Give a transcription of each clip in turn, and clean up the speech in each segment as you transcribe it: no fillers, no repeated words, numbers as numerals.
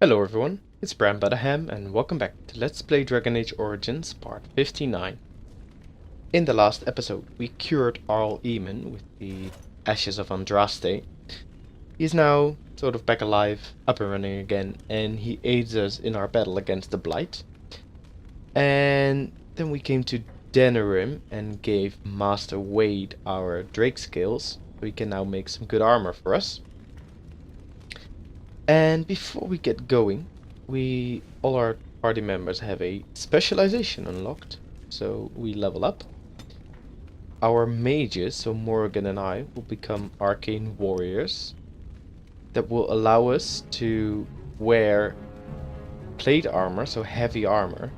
Hello everyone, it's BramButterham and welcome back to Let's Play Dragon Age Origins part 59. In the last episode we cured Arl Eamon with the ashes of Andraste. He's now sort of back alive, up and running again, and he aids us in our battle against the Blight. And then we came to Denerim and gave Master Wade our Drake skills, so he can now make some good armor for us. And before we get going, all our party members have a specialization unlocked, so we level up. Our mages, so Morrigan and I, will become arcane warriors that will allow us to wear plate armor, so heavy armor,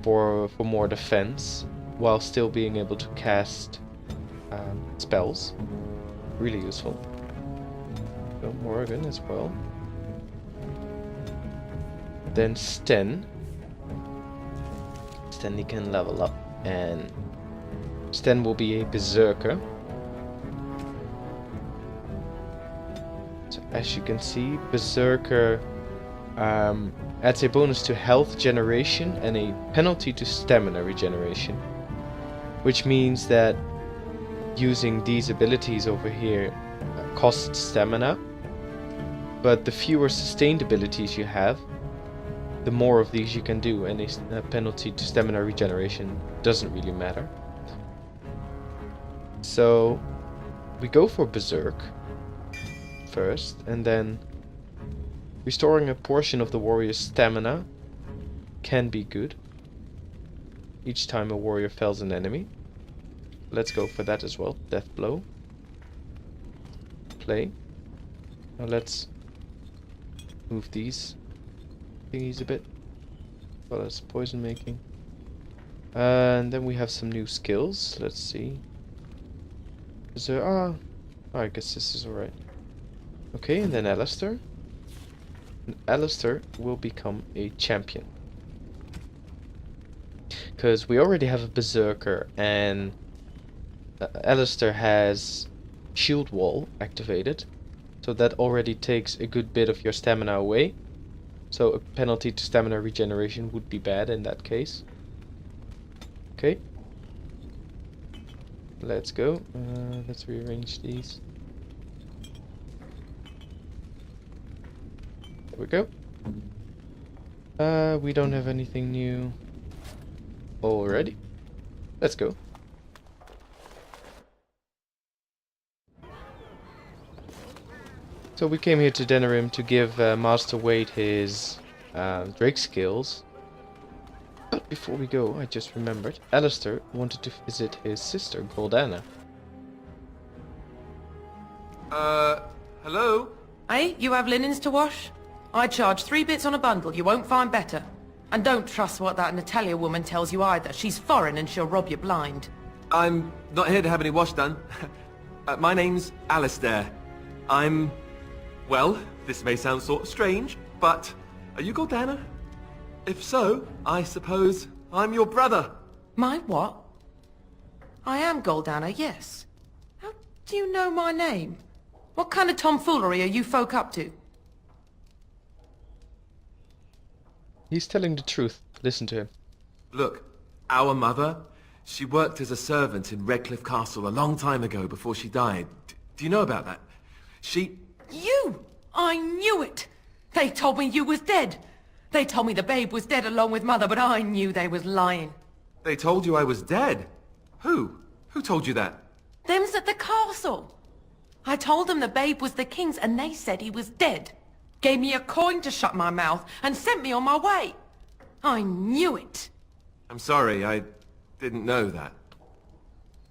for more defense, while still being able to cast spells. Really useful. So Morrigan as well. Then Sten he can level up, and Sten will be a berserker. So as you can see, berserker adds a bonus to health generation and a penalty to stamina regeneration, which means that using these abilities over here costs stamina, but the fewer sustained abilities you have, the more of these you can do, and a penalty to stamina regeneration doesn't really matter. So we go for Berserk first, and then restoring a portion of the warrior's stamina can be good each time a warrior fells an enemy. Let's go for that as well. Death blow. Play. Now let's move these thingies a bit, as well as poison making. And then we have some new skills. Let's see. Is there... I guess this is alright. Okay, and then Alistair. And Alistair will become a champion, because we already have a berserker, and Alistair has shield wall activated, so that already takes a good bit of your stamina away. So a penalty to stamina regeneration would be bad in that case. Okay. Let's go. Let's rearrange these. There we go. We don't have anything new already. Let's go. So we came here to Denerim to give Master Wade his Drake skills. But before we go, I just remembered, Alistair wanted to visit his sister, Goldana. Hello? Hey, you have linens to wash? I charge 3 bits on a bundle, you won't find better. And don't trust what that Natalia woman tells you either. She's foreign and she'll rob you blind. I'm not here to have any wash done. My name's Alistair. Well, this may sound sort of strange, but are you Goldana? If so, I suppose I'm your brother. My what? I am Goldana, yes. How do you know my name? What kind of tomfoolery are you folk up to? He's telling the truth. Listen to him. Look, our mother, she worked as a servant in Redcliffe Castle a long time ago before she died. Do you know about that? You! I knew it! They told me you was dead. They told me the babe was dead along with mother, but I knew they was lying. They told you I was dead? Who? Who told you that? Them's at the castle. I told them the babe was the king's and they said he was dead. Gave me a coin to shut my mouth and sent me on my way. I knew it. I'm sorry, I didn't know that.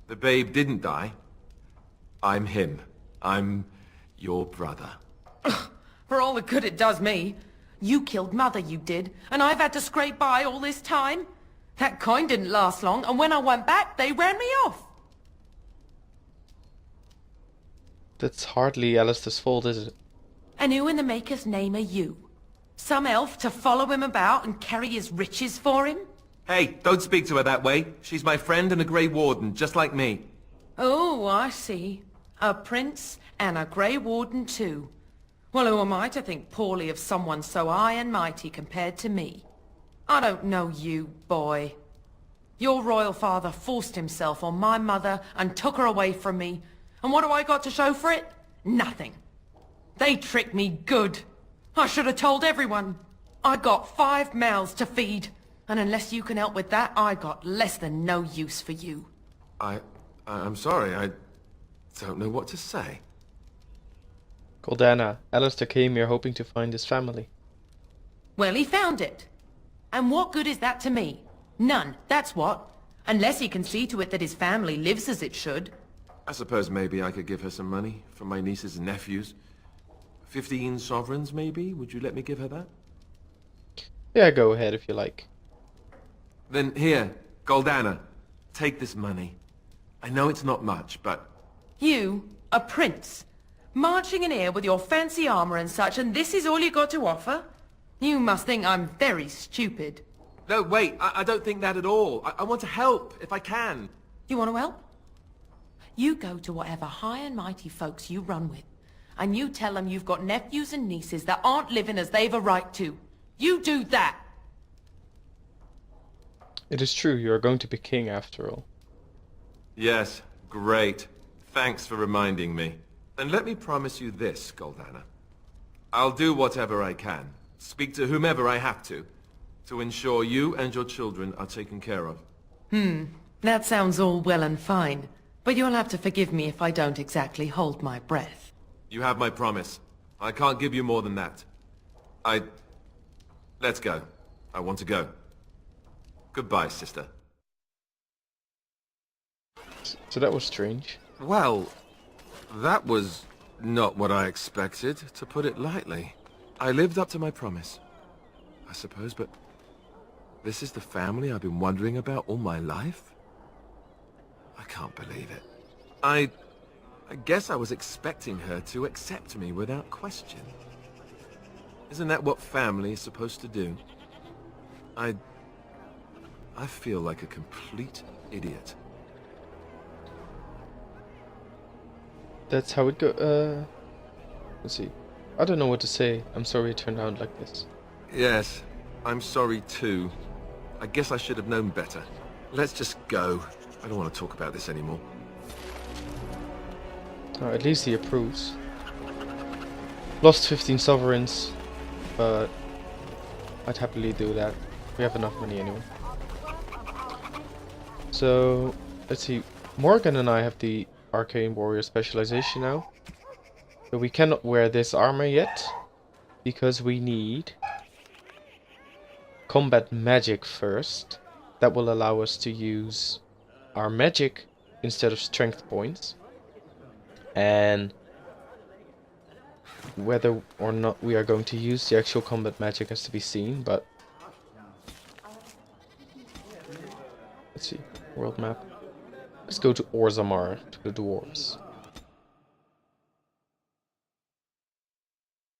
The babe didn't die. I'm him. I'm your brother. For all the good it does me. You killed mother, you did, and I've had to scrape by all this time. That coin didn't last long, and when I went back, they ran me off. That's hardly Alistair's fault, is it? And who in the maker's name are you? Some elf to follow him about and carry his riches for him? Hey, don't speak to her that way. She's my friend and a Grey Warden, just like me. Oh, I see. A prince and a Grey Warden too. Well, who am I to think poorly of someone so high and mighty compared to me? I don't know you, boy. Your royal father forced himself on my mother and took her away from me. And what do I got to show for it? Nothing. They tricked me good. I should have told everyone. I got 5 mouths to feed. And unless you can help with that, I got less than no use for you. I'm sorry, I don't know what to say. Goldana, Alistair came here hoping to find his family. Well, he found it. And what good is that to me? None, that's what. Unless he can see to it that his family lives as it should. I suppose maybe I could give her some money from my nieces and nephews. 15 sovereigns, maybe? Would you let me give her that? Yeah, go ahead if you like. Then here, Goldana, take this money. I know it's not much, but... You, a prince, marching in here with your fancy armor and such, and this is all you got to offer? You must think I'm very stupid. No, wait, I don't think that at all. I want to help, if I can. You want to help? You go to whatever high and mighty folks you run with, and you tell them you've got nephews and nieces that aren't living as they've a right to. You do that! It is true, you are going to be king after all. Yes, great. Thanks for reminding me. And let me promise you this, Goldana. I'll do whatever I can, speak to whomever I have to ensure you and your children are taken care of. That sounds all well and fine, but you'll have to forgive me if I don't exactly hold my breath. You have my promise. I can't give you more than that. Let's go. I want to go. Goodbye, sister. So that was strange. Well, that was not what I expected, to put it lightly. I lived up to my promise, I suppose, but this is the family I've been wondering about all my life? I can't believe it. I guess I was expecting her to accept me without question. Isn't that what family is supposed to do? I feel like a complete idiot. That's how it go. Let's see. I don't know what to say. I'm sorry it turned out like this. Yes, I'm sorry too. I guess I should have known better. Let's just go. I don't want to talk about this anymore. Oh, at least he approves. Lost 15 sovereigns, but I'd happily do that. We have enough money anyway. So, let's see. Morgan and I have the Arcane Warrior specialization now. But we cannot wear this armor yet, because we need combat magic first. That will allow us to use our magic instead of strength points. And whether or not we are going to use the actual combat magic has to be seen, but let's see, world map. Let's go to Orzammar, to the Dwarfs.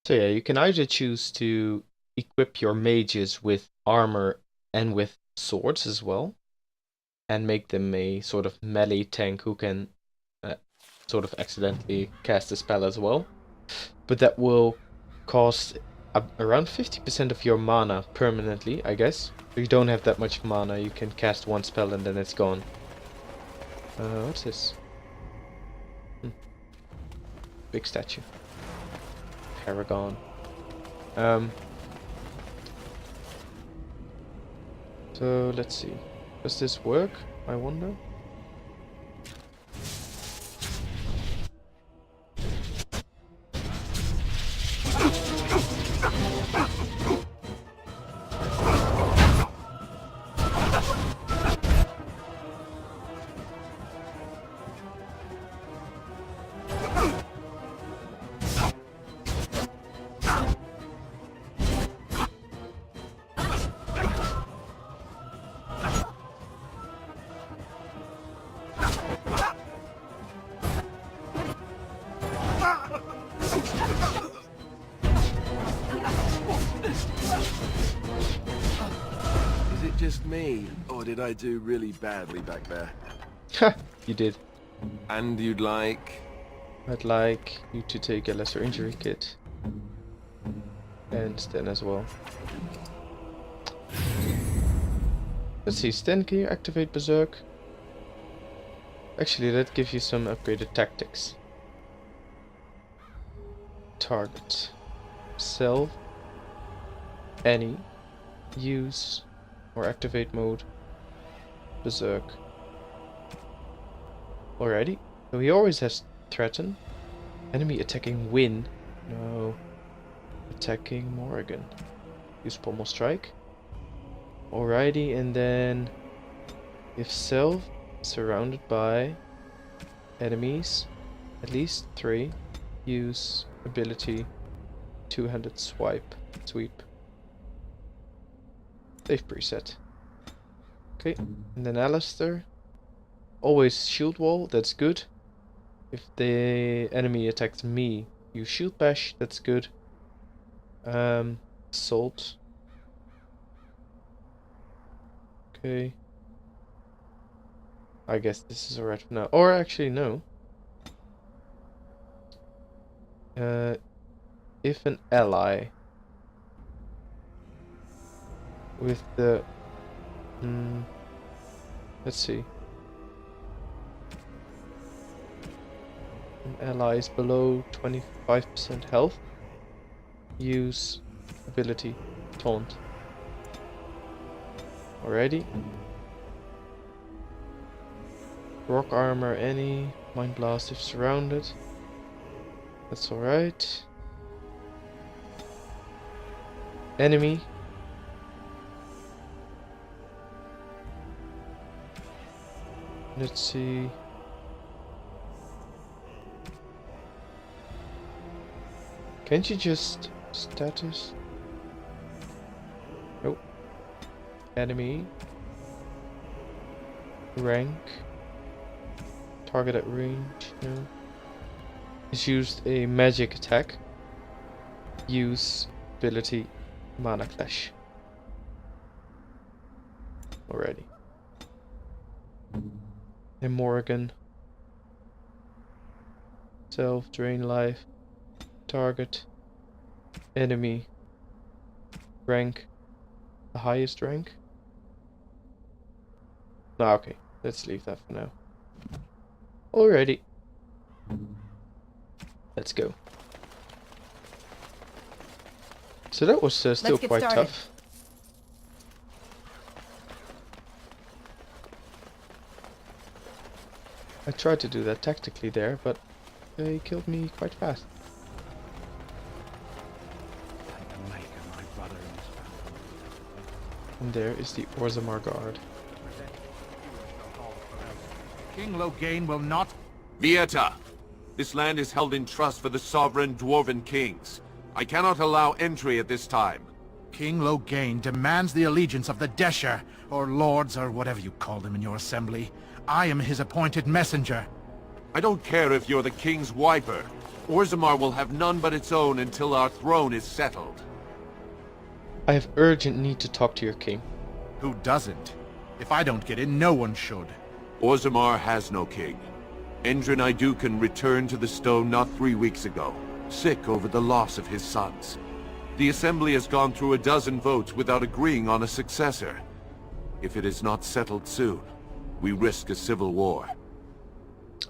So yeah, you can either choose to equip your mages with armor and with swords as well, and make them a sort of melee tank who can sort of accidentally cast a spell as well. But that will cost around 50% of your mana permanently, I guess. If you don't have that much mana, you can cast one spell and then it's gone. What's this? Big statue. Paragon. So let's see. Does this work? I wonder. Just me, or did I do really badly back there? Ha! You did. And you'd like... I'd like you to take a lesser injury kit. And Sten as well. Let's see, Sten, can you activate Berserk? Actually, that gives you some upgraded tactics. Target. Self. Any. Use. Or activate mode. Berserk. Alrighty. So he always has threaten. Enemy attacking win. No. Attacking Morrigan. Use pommel strike. Alrighty, and then if self surrounded by enemies, at least 3, use ability two-handed sweep. Safe preset. Okay, and then Alistair. Always shield wall, that's good. If the enemy attacks me, use shield bash, that's good. Assault. Okay. I guess this is alright for now. Or actually, no. If an ally with the... let's see. An ally is below 25% health. Use ability Taunt. Alrighty. Rock armor any. Mind blast if surrounded. That's alright. Enemy. Let's see. Can't you just status? Nope. Enemy. Rank. Target at range. No. He's used a magic attack. Use ability Mana Clash. Already. And Morrigan. Self, drain life. Target. Enemy. Rank. The highest rank. No, okay. Let's leave that for now. Alrighty. Let's go. So that was still quite tough. I tried to do that tactically there, but they killed me quite fast. And there is the Orzammar guard. King Loghain will not... Vieta! This land is held in trust for the sovereign Dwarven kings. I cannot allow entry at this time. King Loghain demands the allegiance of the Desher, or lords, or whatever you call them in your assembly. I am his appointed messenger. I don't care if you're the king's wiper. Orzammar will have none but its own until our throne is settled. I have urgent need to talk to your king. Who doesn't? If I don't get in, no one should. Orzammar has no king. Endrin Idukan returned to the stone not 3 weeks ago, sick over the loss of his sons. The assembly has gone through a dozen votes without agreeing on a successor. If it is not settled soon, we risk a civil war.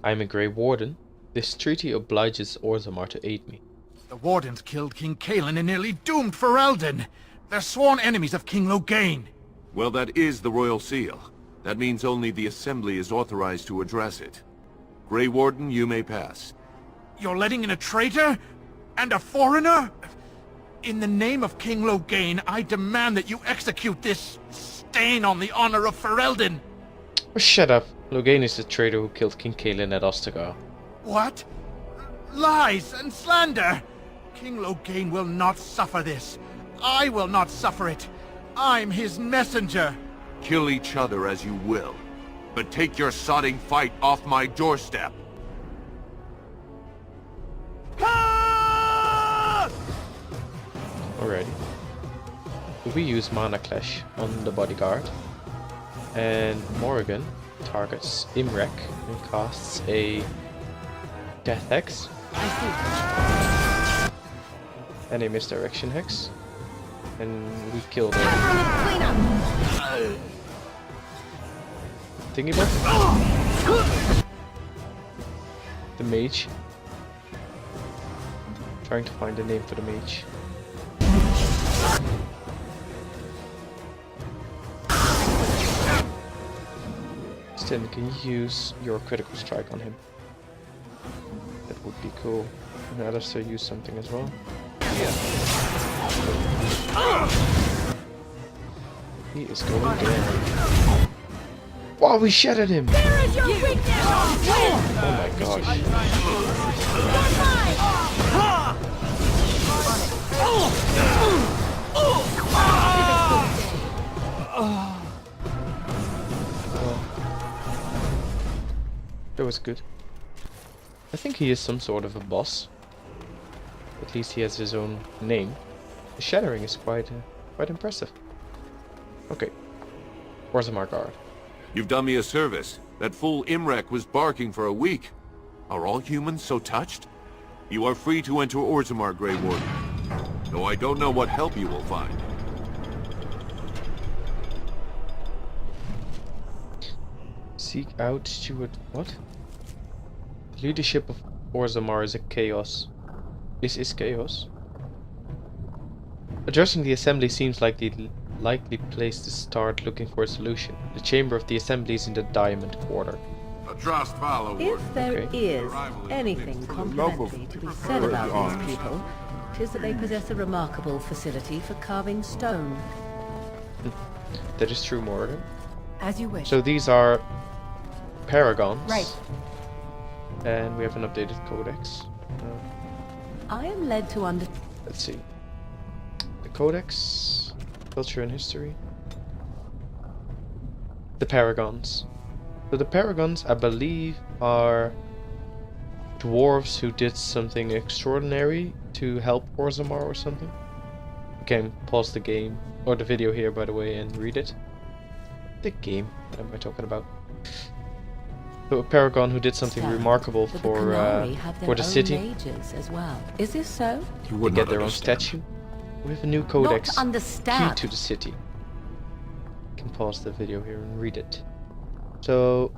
I am a Grey Warden. This treaty obliges Orzammar to aid me. The Wardens killed King Kaelin and nearly doomed Ferelden. They're sworn enemies of King Loghain. Well, that is the royal seal. That means only the assembly is authorized to address it. Grey Warden, you may pass. You're letting in a traitor? And a foreigner? In the name of King Loghain, I demand that you execute this stain on the honor of Ferelden. Oh, shut up. Loghain is the traitor who killed King Kaelin at Ostagar. What? Lies and slander! King Loghain will not suffer this. I will not suffer it. I'm his messenger. Kill each other as you will, but take your sodding fight off my doorstep. Alrighty. We use Mana Clash on the bodyguard. And Morrigan targets Imrek and casts a Death Hex. and a misdirection hex. And we killed a thingy bot. The mage. Trying to find a name for the mage. Stin, can you use your critical strike on him? That would be cool. And Alistair use something as well. Yeah. He is going down. Wow, we shattered him! There is your weakness! Oh my gosh. That was good. I think he is some sort of a boss. At least he has his own name. The shattering is quite impressive. Okay. Orzammar guard. You've done me a service. That fool Imrek was barking for a week. Are all humans so touched? You are free to enter Orzammar, Grey Warden. Though I don't know what help you will find. Seek out Steward. What? The leadership of Orzammar is a chaos. Is chaos. Addressing the assembly seems like the likely place to start looking for a solution. The chamber of the assembly is in the Diamond Quarter. A trust follow. If there Okay. is anything complimentary to be said about these people, it is that they possess a remarkable facility for carving stone. That is true, Morgan. As you wish. So these are paragons. Right. And we have an updated codex. I am led to Let's see. The codex, culture and history. The paragons. So the paragons, I believe, are dwarves who did something extraordinary to help Orzammar or something. You can pause the game, or the video here by the way, and read it. The game, what am I talking about? So a paragon who did something remarkable for the city. Mages as well. Is this so? You They would get not their own understand. statue. We have a new codex. Not understand. Key to the city. You can pause the video here and read it. So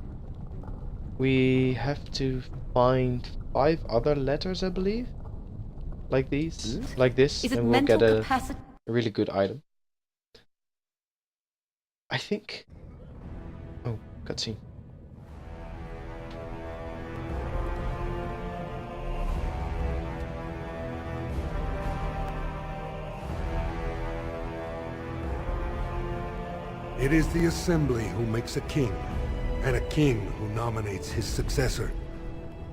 we have to find 5 other letters, I believe, like these, like this, Is it and we'll mental get a capacity? really good item. I think. Oh, cutscene. It is the Assembly who makes a king, and a king who nominates his successor.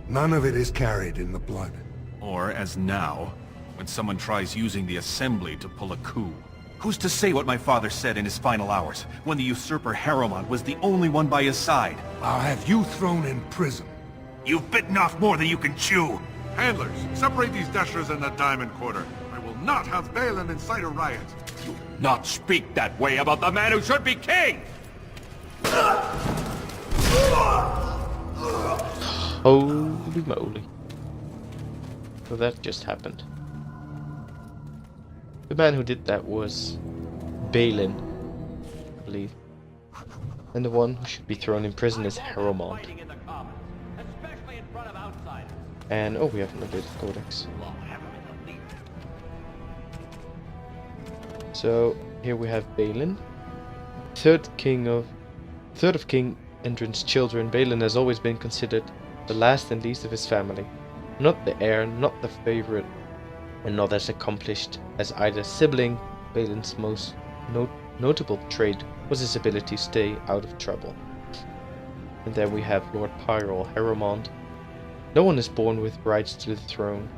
None of it is carried in the blood. Or, as now, when someone tries using the Assembly to pull a coup. Who's to say what my father said in his final hours, when the usurper Harrowmont was the only one by his side? I'll have you thrown in prison. You've bitten off more than you can chew! Handlers, separate these dashers in the Diamond Quarter. I will not have Balin incite a riot. Not speak that way about the man who should be king! Holy moly. So that just happened. The man who did that was Balin, I believe. And the one who should be thrown in prison is Harrowmont. And oh, we have an updated codex. So here we have Balin, third of King Endrin's children. Balin has always been considered the last and least of his family, not the heir, not the favorite, and not as accomplished as either sibling. Balin's most notable trait was his ability to stay out of trouble. And then we have Lord Pyrrol Harrowmont. No one is born with rights to the throne.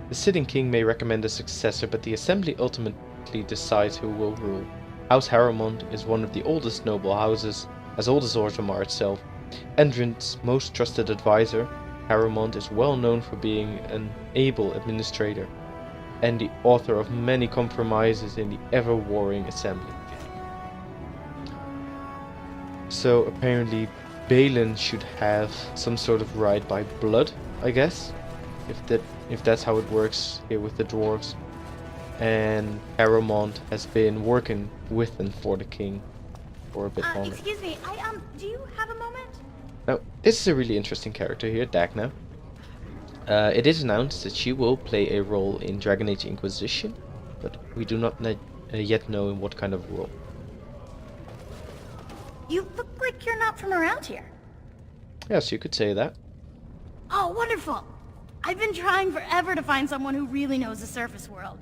The sitting king may recommend a successor, but the assembly ultimately decides who will rule. House Harrowmont is one of the oldest noble houses, as old as Orzammar itself. Endrin's most trusted advisor, Harrowmont is well known for being an able administrator, and the author of many compromises in the ever-warring assembly. So apparently Balin should have some sort of right by blood, I guess, if that's how it works here with the dwarves. and Paramount has been working with and for the king for a bit longer. Excuse me, do you have a moment? Now, this is a really interesting character here, Dagna. It is announced that she will play a role in Dragon Age Inquisition, but we do not yet know in what kind of role. You look like you're not from around here. Yes, you could say that. Oh, wonderful! I've been trying forever to find someone who really knows the surface world.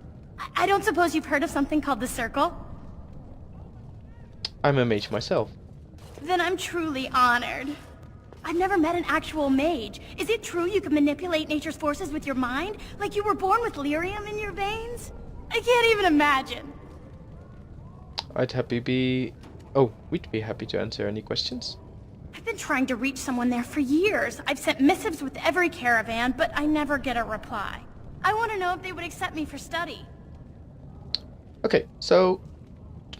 I don't suppose you've heard of something called the Circle? I'm a mage myself. Then I'm truly honored. I've never met an actual mage. Is it true you can manipulate nature's forces with your mind? Like you were born with lyrium in your veins? I can't even imagine. We'd be happy to answer any questions. I've been trying to reach someone there for years. I've sent missives with every caravan, but I never get a reply. I want to know if they would accept me for study. Okay, so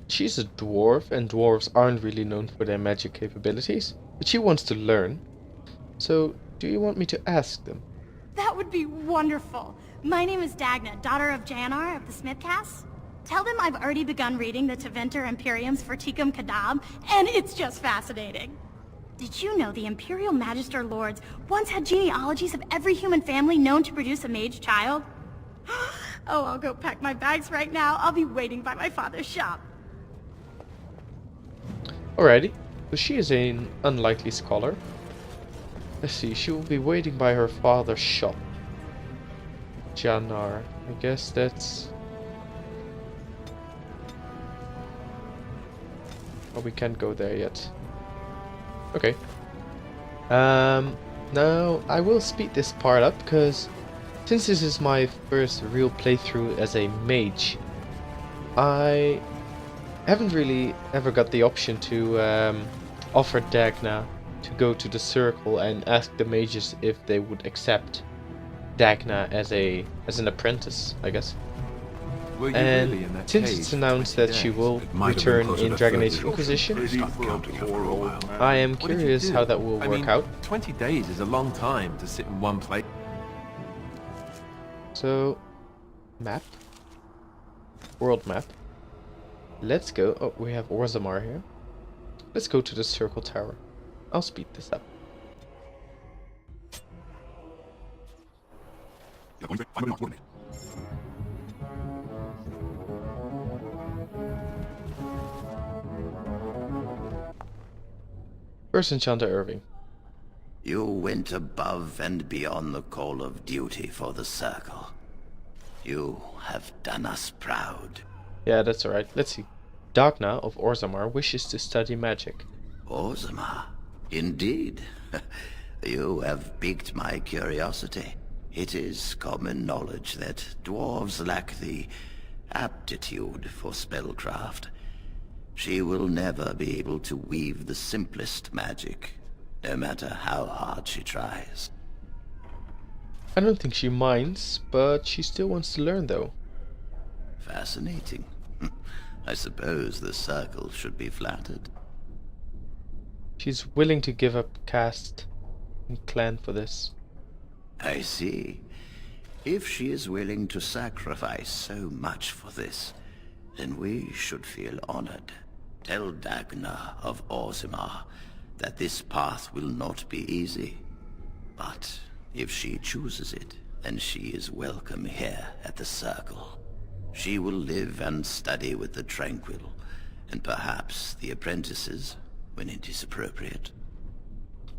she's a dwarf, and dwarves aren't really known for their magic capabilities, but she wants to learn. So, do you want me to ask them? That would be wonderful. My name is Dagna, daughter of Janar of the Smithcast. Tell them I've already begun reading the Teventer Imperium's Verticum Kadab, and it's just fascinating. Did you know the Imperial Magister Lords once had genealogies of every human family known to produce a mage child? Oh, I'll go pack my bags right now. I'll be waiting by my father's shop. Alrighty, so she is an unlikely scholar. Let's see, she will be waiting by her father's shop. Janar, I guess that's... Oh, we can't go there yet. Okay. Now I will speed this part up because since this is my first real playthrough as a mage, I haven't really ever got the option to offer Dagna to go to the circle and ask the mages if they would accept Dagna as an apprentice, I guess. Were you And really in that since cave it's for announced 20 that she days? will It might have been return closer in to Dragon 30. Age Inquisition, Stop counting after a while. I am What did you curious do? how that will I work mean, out. 20 days is a long time to sit in one place. So, map, world map. Let's go. Oh, we have Orzammar here. Let's go to the circle tower. I'll speed this up. First Enchanter Irving. You went above and beyond the call of duty for the Circle. You have done us proud. Yeah, that's alright. Let's see. Dagna of Orzammar wishes to study magic. Orzammar? Indeed. You have piqued my curiosity. It is common knowledge that dwarves lack the aptitude for spellcraft. She will never be able to weave the simplest magic, no matter how hard she tries. I don't think she minds, but she still wants to learn though. Fascinating. I suppose the Circle should be flattered. She's willing to give up caste and clan for this. I see. If she is willing to sacrifice so much for this, then we should feel honored. Tell Dagna of Orzammar that this path will not be easy. But if she chooses it, then she is welcome here at the Circle. She will live and study with the Tranquil, and perhaps the apprentices, when it is appropriate.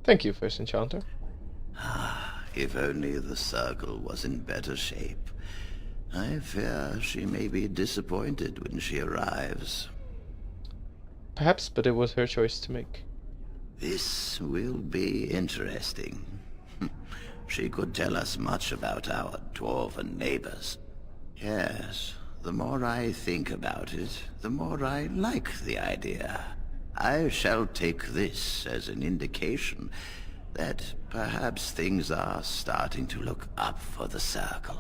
Thank you, First Enchanter. If only the Circle was in better shape. I fear she may be disappointed when she arrives. Perhaps, but it was her choice to make. This will be interesting. She could tell us much about our dwarven neighbors. Yes, the more I think about it, the more I like the idea. I shall take this as an indication that perhaps things are starting to look up for the Circle.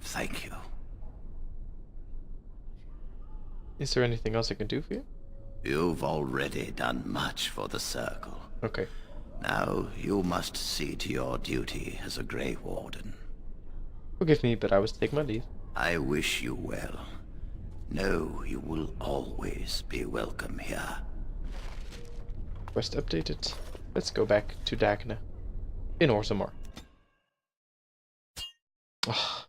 Thank you. Is there anything else I can do for you? You've already done much for the Circle. Okay. Now you must see to your duty as a Grey Warden. Forgive me, but I was taking my leave. I wish you well. Know you will always be welcome here. Quest updated. Let's go back to Dagna in Orzammar. Ah.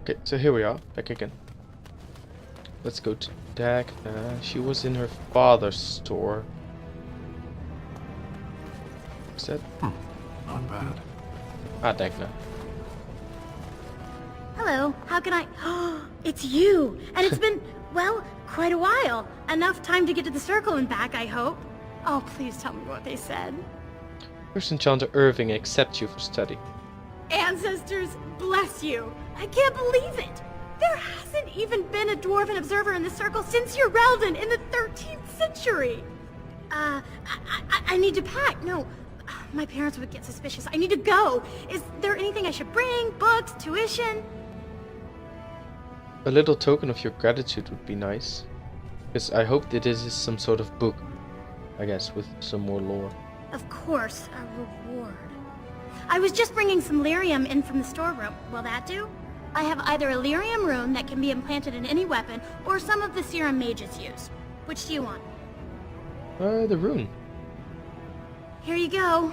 Okay, so here we are, back again. Let's go to Dagna. She was in her father's store. Is that? Not bad. Ah, Dagna. Hello, how can I... It's you! And it's been, well, quite a while. Enough time to get to the circle and back, I hope. Oh, please tell me what they said. First Enchanter Irving accepts you for study. Ancestors, bless you! I can't believe it! There hasn't even been a Dwarven observer in the circle since Urelden in the 13th century! I need to pack. No, my parents would get suspicious. I need to go. Is there anything I should bring? Books? Tuition? A little token of your gratitude would be nice. Because I hope that this is some sort of book. I guess, with some more lore. Of course, a reward. I was just bringing some lyrium in from the storeroom. Will that do? I have either a lyrium rune that can be implanted in any weapon, or some of the serum mages use. Which do you want? The rune. Here you go.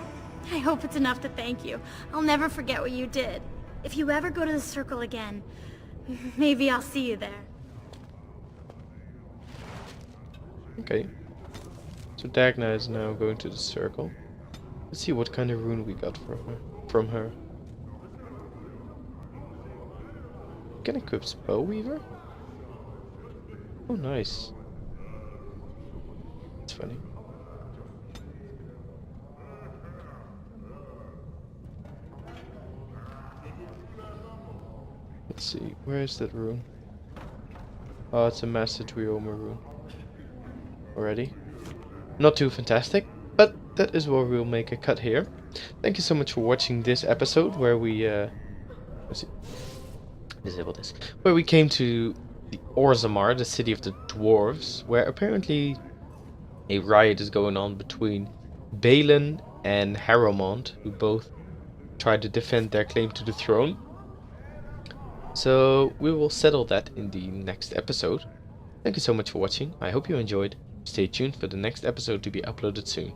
I hope it's enough to thank you. I'll never forget what you did. If you ever go to the circle again, maybe I'll see you there. Okay. So Dagna is now going to the circle. Let's see what kind of rune we got from her. Can equip Bow Weaver? Oh, nice. That's funny. Let's see, where is that rune? Oh, it's a Master Trioma rune. Already. Not too fantastic, but that is where we'll make a cut here. Thank you so much for watching this episode where we let's see. Disable this. Where we came to the Orzammar, the city of the Dwarves, where apparently a riot is going on between Balin and Harrowmont, who both try to defend their claim to the throne. So we will settle that in the next episode. Thank you so much for watching. I hope you enjoyed. Stay tuned for the next episode to be uploaded soon.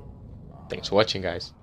Thanks for watching, guys.